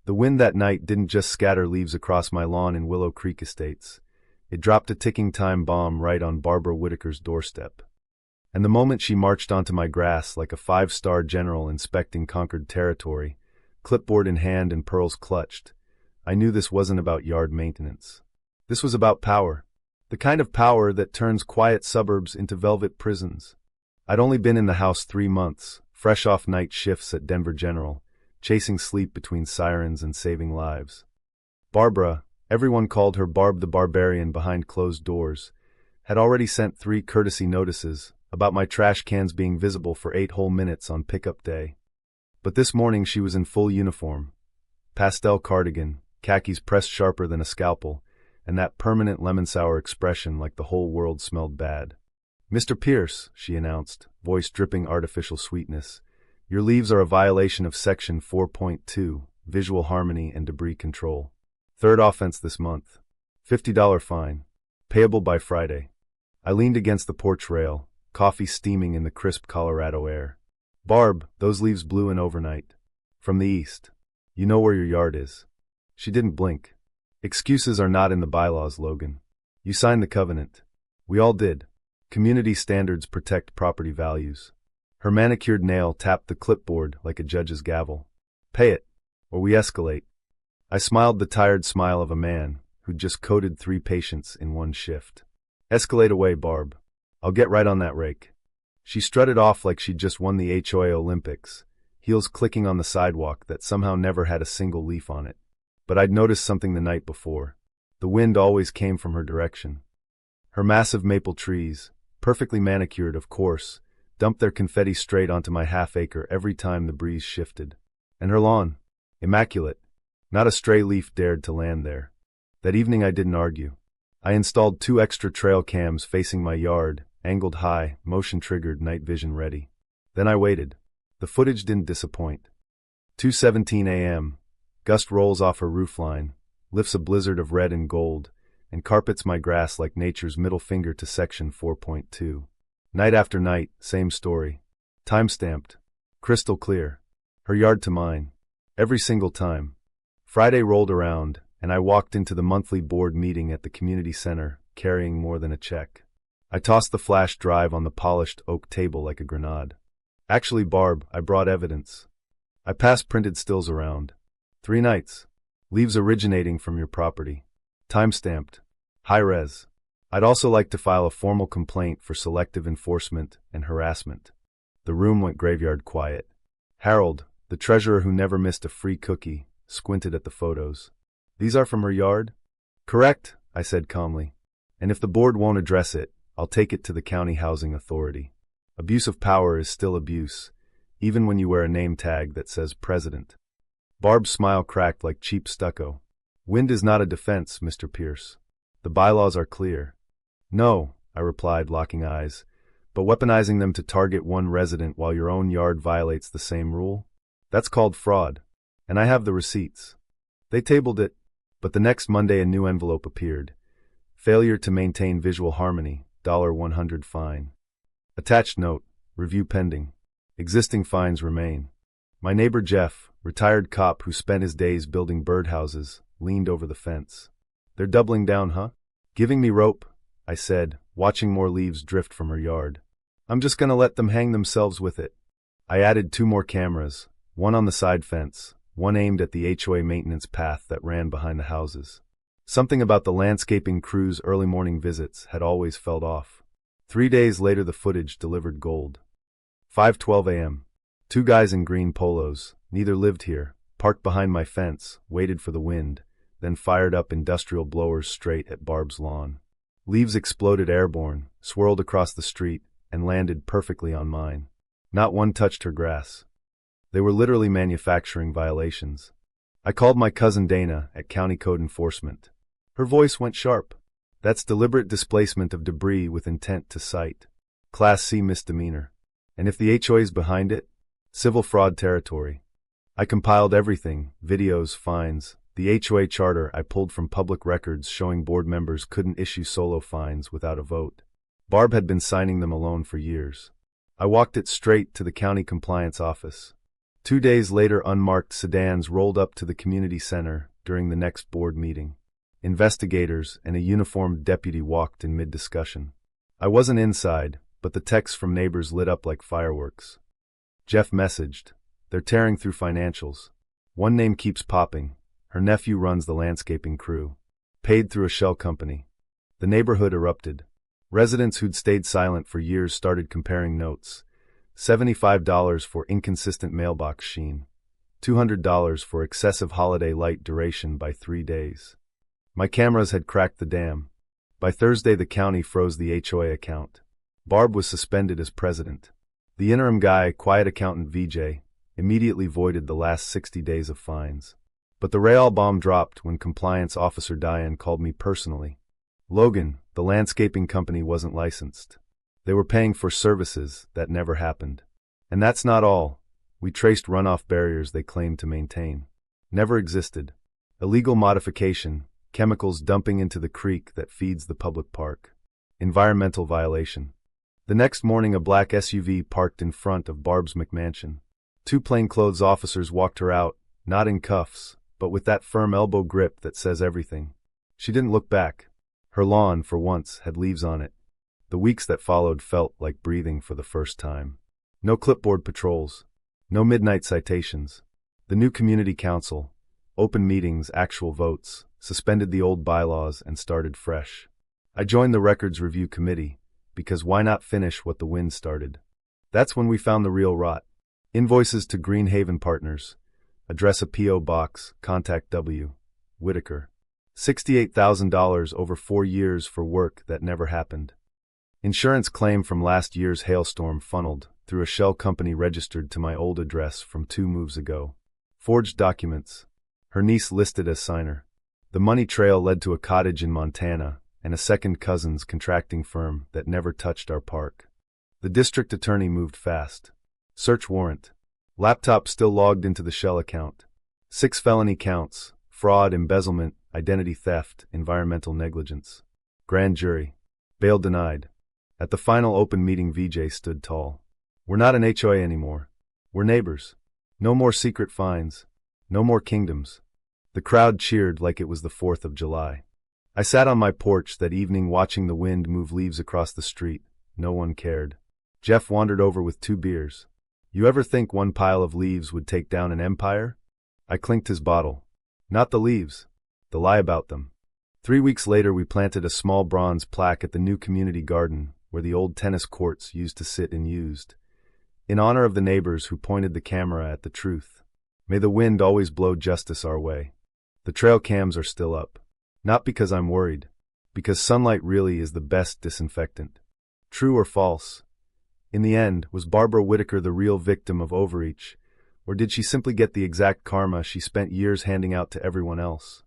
The wind that night didn't just scatter leaves across my lawn in Willow Creek Estates. It dropped a ticking time bomb right on Barbara Whitaker's doorstep. And the moment she marched onto my grass like a five-star general inspecting conquered territory, clipboard in hand and pearls clutched, I knew this wasn't about yard maintenance. This was about power. The kind of power that turns quiet suburbs into velvet prisons. I'd only been in the house 3 months, fresh off night shifts at Denver General, chasing sleep between sirens and saving lives. Barbara, everyone called her Barb the Barbarian behind closed doors, had already sent 3 courtesy notices about my trash cans being visible for 8 whole minutes on pickup day. But this morning she was in full uniform. Pastel cardigan, khakis pressed sharper than a scalpel, and that permanent lemon-sour expression like the whole world smelled bad. "Mr. Pierce," she announced, voice dripping artificial sweetness, "your leaves are a violation of Section 4.2, Visual Harmony and Debris Control. 3rd offense this month. $50 fine. Payable by Friday." I leaned against the porch rail, coffee steaming in the crisp Colorado air. "Barb, those leaves blew in overnight. From the east. You know where your yard is." She didn't blink. "Excuses are not in the bylaws, Logan. You signed the covenant. We all did. Community standards protect property values." Her manicured nail tapped the clipboard like a judge's gavel. "Pay it, or we escalate." I smiled the tired smile of a man who'd just coded 3 patients in one shift. "Escalate away, Barb. I'll get right on that rake." She strutted off like she'd just won the HOA Olympics, heels clicking on the sidewalk that somehow never had a single leaf on it. But I'd noticed something the night before. The wind always came from her direction. Her massive maple trees, perfectly manicured of course, dumped their confetti straight onto my half-acre every time the breeze shifted. And her lawn, immaculate. Not a stray leaf dared to land there. That evening I didn't argue. I installed 2 extra trail cams facing my yard, angled high, motion-triggered, night vision ready. Then I waited. The footage didn't disappoint. 2:17 a.m., gust rolls off her roofline, lifts a blizzard of red and gold, and carpets my grass like nature's middle finger to Section 4.2. Night after night, same story. Time-stamped. Crystal clear. Her yard to mine. Every single time. Friday rolled around, and I walked into the monthly board meeting at the community center, carrying more than a check. I tossed the flash drive on the polished oak table like a grenade. "Actually, Barb, I brought evidence. I passed printed stills around. 3 nights. Leaves originating from your property. Time-stamped. High-res. I'd also like to file a formal complaint for selective enforcement and harassment." The room went graveyard quiet. Harold, the treasurer who never missed a free cookie, squinted at the photos. "These are from her yard?" "Correct," I said calmly. "And if the board won't address it, I'll take it to the county housing authority. Abuse of power is still abuse, even when you wear a name tag that says president." Barb's smile cracked like cheap stucco. "Wind is not a defense, Mr. Pierce. The bylaws are clear." "No," I replied, locking eyes, "but weaponizing them to target one resident while your own yard violates the same rule? That's called fraud. And I have the receipts." They tabled it, but the next Monday a new envelope appeared. "Failure to maintain visual harmony, $100 fine. Attached note, review pending. Existing fines remain." My neighbor Jeff, retired cop who spent his days building birdhouses, leaned over the fence. "They're doubling down, huh?" "Giving me rope," I said, watching more leaves drift from her yard. "I'm just gonna let them hang themselves with it." I added 2 more cameras, one on the side fence, one aimed at the HOA maintenance path that ran behind the houses. Something about the landscaping crew's early morning visits had always felt off. 3 days later the footage delivered gold. 5:12 a.m. 2 guys in green polos, neither lived here, parked behind my fence, waited for the wind, then fired up industrial blowers straight at Barb's lawn. Leaves exploded airborne, swirled across the street, and landed perfectly on mine. Not one touched her grass. They were literally manufacturing violations. I called my cousin Dana at County Code Enforcement. Her voice went sharp. "That's deliberate displacement of debris with intent to cite. Class C misdemeanor. And if the HOA's behind it, civil fraud territory." I compiled everything, videos, fines. The HOA charter I pulled from public records showing board members couldn't issue solo fines without a vote. Barb had been signing them alone for years. I walked it straight to the county compliance office. 2 days later, unmarked sedans rolled up to the community center during the next board meeting. Investigators and a uniformed deputy walked in mid-discussion. I wasn't inside, but the texts from neighbors lit up like fireworks. Jeff messaged, "They're tearing through financials. One name keeps popping. Her nephew runs the landscaping crew. Paid through a shell company." The neighborhood erupted. Residents who'd stayed silent for years started comparing notes. $75 for inconsistent mailbox sheen. $200 for excessive holiday light duration by 3 days. My cameras had cracked the dam. By Thursday, the county froze the HOA account. Barb was suspended as president. The interim guy, quiet accountant VJ, immediately voided the last 60 days of fines. But the real bomb dropped when compliance officer Diane called me personally. "Logan, the landscaping company wasn't licensed. They were paying for services that never happened. And that's not all. We traced runoff barriers they claimed to maintain. Never existed. Illegal modification, chemicals dumping into the creek that feeds the public park. Environmental violation." The next morning, a black SUV parked in front of Barb's McMansion. 2 plainclothes officers walked her out, not in cuffs, but with that firm elbow grip that says everything. She didn't look back. Her lawn, for once, had leaves on it. The weeks that followed felt like breathing for the first time. No clipboard patrols. No midnight citations. The new community council, open meetings, actual votes, suspended the old bylaws and started fresh. I joined the records review committee, because why not finish what the wind started? That's when we found the real rot. Invoices to Greenhaven Partners. Address a P.O. Box, contact W. Whitaker. $68,000 over 4 years for work that never happened. Insurance claim from last year's hailstorm funneled through a shell company registered to my old address from 2 moves ago. Forged documents. Her niece listed as signer. The money trail led to a cottage in Montana and a second cousin's contracting firm that never touched our park. The district attorney moved fast. Search warrant. Laptop still logged into the shell account. 6 felony counts: fraud, embezzlement, identity theft, environmental negligence. Grand jury. Bail denied. At the final open meeting, VJ stood tall. "We're not an HOA anymore. We're neighbors. No more secret fines. No more kingdoms." The crowd cheered like it was the 4th of July. I sat on my porch that evening watching the wind move leaves across the street. No one cared. Jeff wandered over with 2 beers. "You ever think one pile of leaves would take down an empire?" I clinked his bottle. "Not the leaves. The lie about them." 3 weeks later, we planted a small bronze plaque at the new community garden where the old tennis courts used to sit unused, in honor of the neighbors who pointed the camera at the truth. May the wind always blow justice our way. The trail cams are still up. Not because I'm worried, because sunlight really is the best disinfectant. True or false? In the end, was Barbara Whitaker the real victim of overreach, or did she simply get the exact karma she spent years handing out to everyone else?